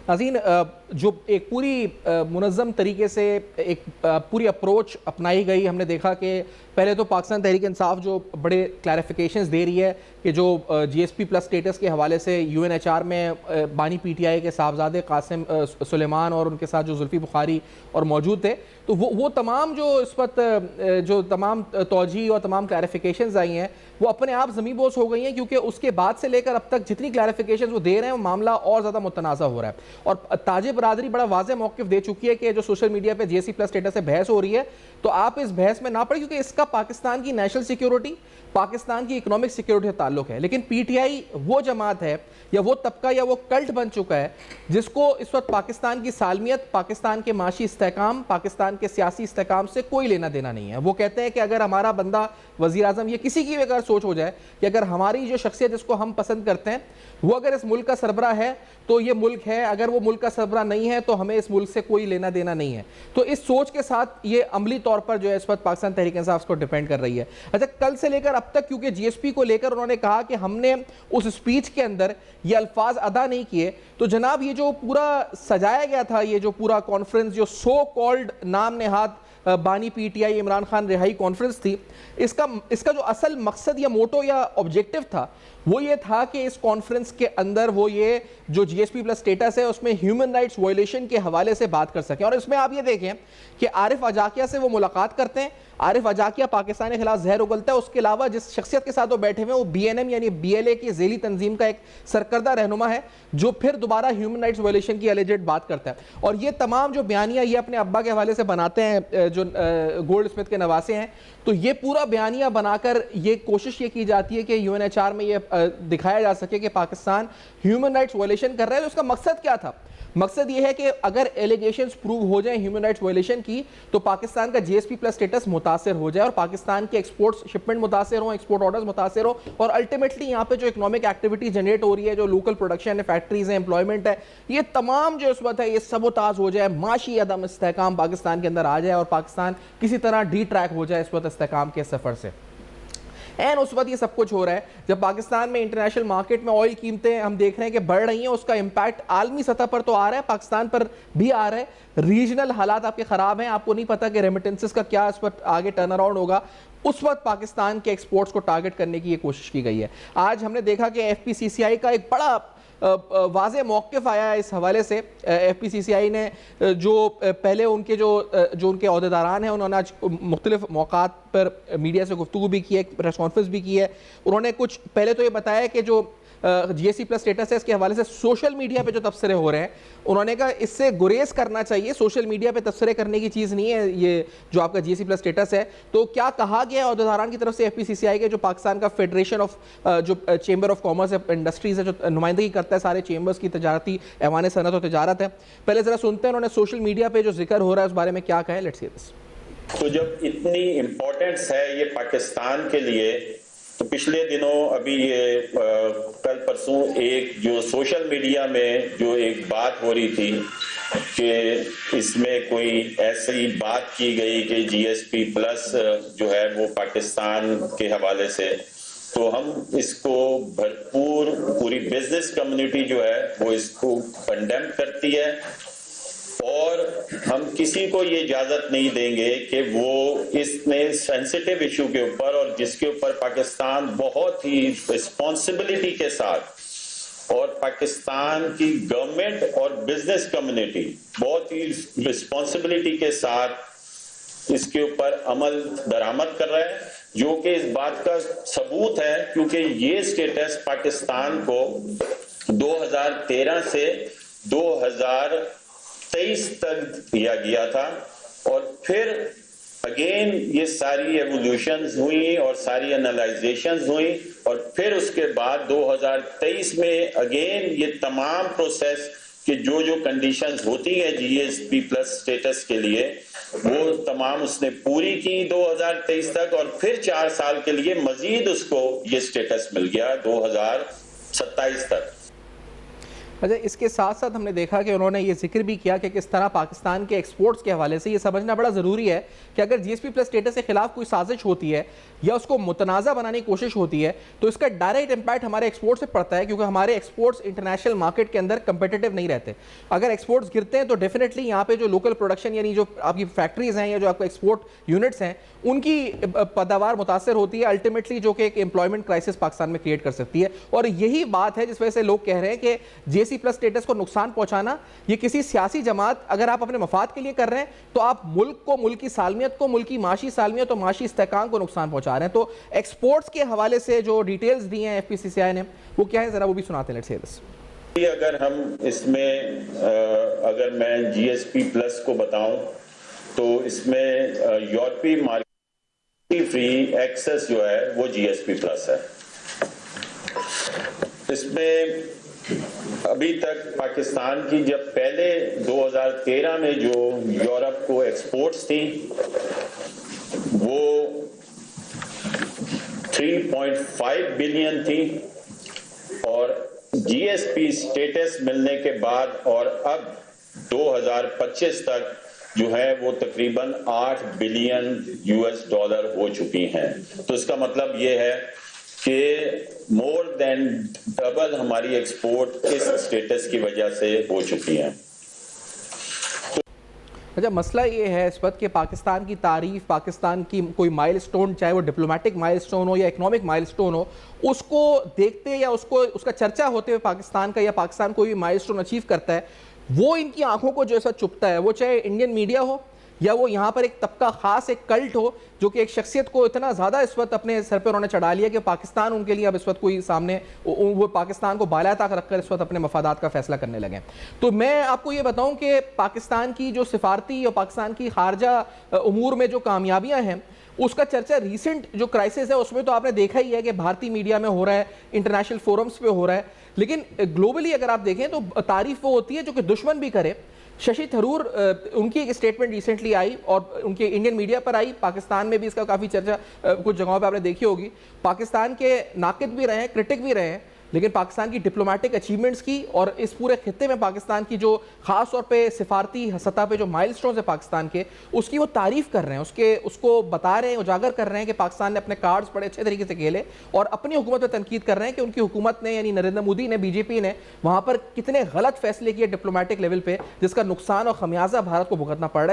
नाज़रीन, जो एक पूरी मुनज़्ज़म तरीके से एक पूरी अप्रोच अपनाई गई, हमने देखा कि पहले तो पाकिस्तान तहरीक इंसाफ जो बड़े क्लैरिफिकेशंस दे रही है कि जो GSP प्लस स्टेटस के हवाले से UNHR में बानी PTI के साहबजादे कासिम सुलेमान और उनके साथ जो जुल्फ़ी बुखारी और मौजूद थे, तो वो तमाम जो इस वक्त जो तमाम तौजी और तमाम क्लैरिफिकेशंस आई हैं वो अपने आप ज़मीन बोस हो गई हैं, क्योंकि उसके बाद से लेकर अब तक जितनी क्लैरिफिकेशंस वो दे रहे हैं वो मामला और ज़्यादा मुतनाज़ा हो रहा है। और ताजी बरादरी बड़ा वाज़ेह मौक़िफ़ दे चुकी है कि जो सोशल मीडिया पे GSP प्लस स्टेटस से बहस हो रही है तो आप इस बहस में ना पड़े, क्योंकि इसका पाकिस्तान की नेशनल सिक्योरिटी, पाकिस्तान की इकोनॉमिक सिक्योरिटी से ताल्लुक है। लेकिन PTI वो जमात है या वो तबका या वो कल्ट बन चुका है जिसको इस वक्त पाकिस्तान की सालमियत, पाकिस्तान के माशी इस्तेहकाम, पाकिस्तान के सियासी इस्तेहकाम से कोई लेना देना नहीं है। वो कहते हैं कि अगर हमारा बंदा वज़ीर आज़म, ये किसी की भी अगर सोच हो जाए कि अगर हमारी जो शख्सियत जिसको हम पसंद करते हैं वो अगर इस मुल्क का सरबरा है तो ये मुल्क है, अगर वो मुल्क का सरबरा नहीं है तो हमें इस मुल्क से कोई लेना देना नहीं है। तो इस सोच के साथ ये अमली तौर पर जो है इस वक्त पाकिस्तान तहरीक इंसाफ को डिपेंड कर रही है। अच्छा, कल से लेकर अब तक क्योंकि GSP को लेकर उन्होंने कहा कि हमने उस स्पीच के अंदर ये अल्फाज अदा नहीं किए, तो जनाब ये जो पूरा सजाया गया था, ये जो पूरा कॉन्फ्रेंस जो कॉल्ड नाम नेहाद बानी PTI इमरान खान रिहाई कॉन्फ्रेंस थी, इसका जो असल मकसद या मोटो या ऑब्जेक्टिव था वो ये था कि इस कॉन्फ्रेंस के अंदर वो ये जो GSP प्लस स्टेटस है उसमें ह्यूमन राइट्स वायलेशन के हवाले से बात कर सकें। और इसमें आप ये देखें कि आरिफ अजाकिया से वो मुलाकात करते हैं। आरिफ अजाकिया पाकिस्तान के खिलाफ जहर उगलता है। उसके अलावा जिस शख्सियत के साथ वो बैठे हुए हैं वो BNM यानी BLA की ज़ेली तंजीम का एक सरकर्दा रहनुमा है जो फिर दोबारा ह्यूमन राइट्स वायलेशन की एलिजेड बात करता है। और ये तमाम जो बयानिया ये अपने अब्बा के हवाले से बनाते हैं जो गोल्ड स्मिथ के नवासे हैं, तो ये पूरा बयानिया बनाकर ये कोशिश ये की जाती है कि UNHR में ये दिखाया जा सके कि पाकिस्तान ह्यूमन राइट्स वायलेशन कर रहा है। तो उसका मकसद क्या था? मकसद ये है कि अगर एलिगेशंस प्रूव हो जाए ह्यूमन राइट्स वायलेशन की तो पाकिस्तान का GSP प्लस स्टेटस मुतासर हो जाए और पाकिस्तान के एक्सपोर्ट्स शिपमेंट मुतासर हो, एक्सपोर्ट ऑर्डर्स मुतासर हो और अल्टीमेटली यहाँ पे जो इकोनॉमिक एक्टिविटी जनरेट हो रही है, जो लोकल प्रोडक्शन है, फैक्ट्रीज है, एम्प्लॉयमेंट है, ये तमाम जो इस वक्त है ये सबोताज हो जाए, माशी अदम इस्तेहकाम पाकिस्तान के अंदर आ जाए और पाकिस्तान किसी तरह डी ट्रैक हो जाए इस वक्त इस्तेहकाम के सफ़र से। एंड उस वक्त ये सब कुछ हो रहा है जब पाकिस्तान में इंटरनेशनल मार्केट में ऑयल कीमतें हम देख रहे हैं कि बढ़ रही हैं। उसका इंपैक्ट आलमी सतह पर तो आ रहा है, पाकिस्तान पर भी आ रहा है। रीजनल हालात आपके ख़राब हैं, आपको नहीं पता कि रेमिटेंसेस का क्या इस वक्त आगे टर्न अराउंड होगा। उस वक्त पाकिस्तान के एक्सपोर्ट्स को टारगेट करने की ये कोशिश की गई है। आज हमने देखा कि FPCCI का एक बड़ा वाज़ेह मौक़िफ़ आया है इस हवाले से। FPCCI ने जो पहले उनके जो उनके अहदेदारान हैं उन्होंने आज मुख्तलिफ मौक़ात पर मीडिया से गुफ्तगू भी की है, प्रेस कॉन्फ्रेंस भी की है। उन्होंने कुछ पहले तो ये बताया कि जो GSP प्लस स्टेटस है इसके हवाले से सोशल मीडिया पे जो तबसरे हो रहे हैं, उन्होंने कहा इससे गुरेज करना चाहिए, सोशल मीडिया पे तबसरे करने की चीज़ नहीं है ये जो आपका GSP प्लस स्टेटस है। तो क्या कहा गया अहदेदारान की तरफ से FPCCI के जो पाकिस्तान का फेडरेशन ऑफ जो चेंबर ऑफ कॉमर्स इंडस्ट्रीज है, जो नुमाइंदगी करता है सारे चेंबर्स की, तजारती ऐवान सनत और तजारत है, पहले ज़रा सुनते हैं उन्होंने सोशल मीडिया पर जो जिक्र हो रहा है उस बारे में क्या कहा है। Let's hear this. तो जब इतनी इम्पोर्टेंस है ये पाकिस्तान के लिए, तो पिछले दिनों अभी ये कल परसों एक जो सोशल मीडिया में जो एक बात हो रही थी कि इसमें कोई ऐसी बात की गई कि GSP प्लस जो है वो पाकिस्तान के हवाले से, तो हम इसको भरपूर पूरी बिजनेस कम्युनिटी जो है वो इसको कंडेम करती है और हम किसी को ये इजाजत नहीं देंगे कि वो इसने सेंसिटिव इशू के ऊपर और जिसके ऊपर पाकिस्तान बहुत ही रिस्पॉन्सिबिलिटी के साथ और पाकिस्तान की गवर्नमेंट और बिजनेस कम्युनिटी बहुत ही रिस्पॉन्सिबिलिटी के साथ इसके ऊपर अमल दरामद कर रहा है, जो कि इस बात का सबूत है क्योंकि ये स्टेटस पाकिस्तान को 2013 से 2023 तक दिया गया था और फिर अगेन ये सारी एवोल्यूशंस हुई और सारी एनालाइजेशंस हुई और फिर उसके बाद 2023 में अगेन ये तमाम प्रोसेस कि जो कंडीशंस होती है GSP प्लस स्टेटस के लिए वो तमाम उसने पूरी की 2023 तक और फिर 4 साल के लिए मजीद उसको ये स्टेटस मिल गया 2027 तक। अच्छा, इसके साथ साथ हमने देखा कि उन्होंने ये जिक्र भी किया कि किस तरह पाकिस्तान के एक्सपोर्ट्स के हवाले से ये समझना बड़ा ज़रूरी है कि अगर जीएसपी प्लस स्टेटस के खिलाफ कोई साजिश होती है या उसको मुतनाज़ा बनाने की कोशिश होती है तो इसका डायरेक्ट इम्पैक्ट हमारे एक्सपोर्ट से पड़ता है, क्योंकि हमारे एक्सपोर्ट्स इंटरनेशनल मार्केट के अंदर कंपेटिटिव नहीं रहते। अगर एक्सपोर्ट्स गिरते हैं तो डेफिनेटली यहाँ पे जो लोकल प्रोडक्शन यानी जो आपकी फैक्ट्रीज हैं या जो आपको एक्सपोर्ट यूनिट्स हैं उनकी पैदावार मुतासर होती है अल्टीमेटली, जो कि एक एम्प्लॉयमेंट क्राइसिस पाकिस्तान में क्रिएट कर सकती है। और यही बात है जिस वजह से लोग कह रहे हैं कि जीएसपी प्लस स्टेटस को नुकसान पहुंचाना ये किसी सियासी जमात, अगर आप अपने मफाद के लिए कर रहे हैं तो आप मुल्क को, मुल्क की सालमियत को, मुल्क की माशी सालमियत और माशी इस्तेहकाम को नुकसान पहुंचा रहे हैं। तो एक्सपोर्ट्स के हवाले से जो डिटेल्स दी हैं एफपीसीसीआई ने वो क्या है, जरा वो भी सुनाते हैं। Let's say this. अगर हम इसमें अगर मैं जीएसपी प्लस को बताऊं तो इसमें यूरोपीय मार्केट फ्री एक्सेस जो है वो जीएसपी प्लस है। इसमें अभी तक पाकिस्तान की जब पहले 2013 में जो यूरोप को एक्सपोर्ट्स थी वो 3.5 बिलियन थी और जीएसपी स्टेटस मिलने के बाद और अब 2025 तक जो है वो तकरीबन 8 बिलियन यूएस डॉलर हो चुकी हैं। तो इसका मतलब ये है कि मोर देन डबल हमारी एक्सपोर्ट इस स्टेटस की वजह से हो चुकी हैं। अच्छा, मसला ये है इस वक्त कि पाकिस्तान की तारीफ, पाकिस्तान की कोई माइलस्टोन, चाहे वो डिप्लोमेटिक माइलस्टोन हो या इकोनॉमिक माइलस्टोन हो, उसको देखते या उसका चर्चा होते हुए पाकिस्तान का या पाकिस्तान कोई भी माइलस्टोन अचीव करता है, वो इनकी आंखों को जो ऐसा चुभता है, वो चाहे इंडियन मीडिया हो या वो यहाँ पर एक तबका खास, एक कल्ट हो जो कि एक शख्सियत को इतना ज़्यादा इस वक्त अपने सर पे उन्होंने चढ़ा लिया कि पाकिस्तान उनके लिए अब इस वक्त कोई सामने, वो पाकिस्तान को बाला तक रखकर इस वक्त अपने मफादात का फैसला करने लगे। तो मैं आपको ये बताऊं कि पाकिस्तान की जो सिफारती और पाकिस्तान की खारजा उमूर में जो कामयाबियां हैं उसका चर्चा रिसेंट जो क्राइसिस है उसमें तो आपने देखा ही है कि भारतीय मीडिया में हो रहा है, इंटरनेशनल फोरम्स पे हो रहा है, लेकिन ग्लोबली अगर आप देखें तो तारीफ वो होती है जो कि दुश्मन भी करे। शशि थरूर, उनकी एक स्टेटमेंट रिसेंटली आई और उनके इंडियन मीडिया पर आई, पाकिस्तान में भी इसका काफ़ी चर्चा कुछ जगहों पे आपने देखी होगी। पाकिस्तान के नाकिद भी रहे हैं, क्रिटिक भी रहे हैं, लेकिन पाकिस्तान की डिप्लोमेटिक अचीवमेंट्स की और इस पूरे खित्ते में पाकिस्तान की जो खास तौर पे सिफारती सतह पे जो माइलस्टोन्स है पाकिस्तान के, उसकी वो तारीफ कर रहे हैं, उसको बता रहे हैं, उजागर कर रहे हैं कि पाकिस्तान ने अपने कार्ड्स बड़े अच्छे तरीके से खेले और अपनी हुकूमत पर तनकीद कर रहे हैं कि उनकी हुकूमत ने यानी नरेंद्र मोदी ने, बीजेपी ने वहाँ पर कितने गलत फैसले किए डिप्लोमेटिक लेवल पर, जिसका नुकसान और खमियाजा भारत को भुगतना पड़ रहा है।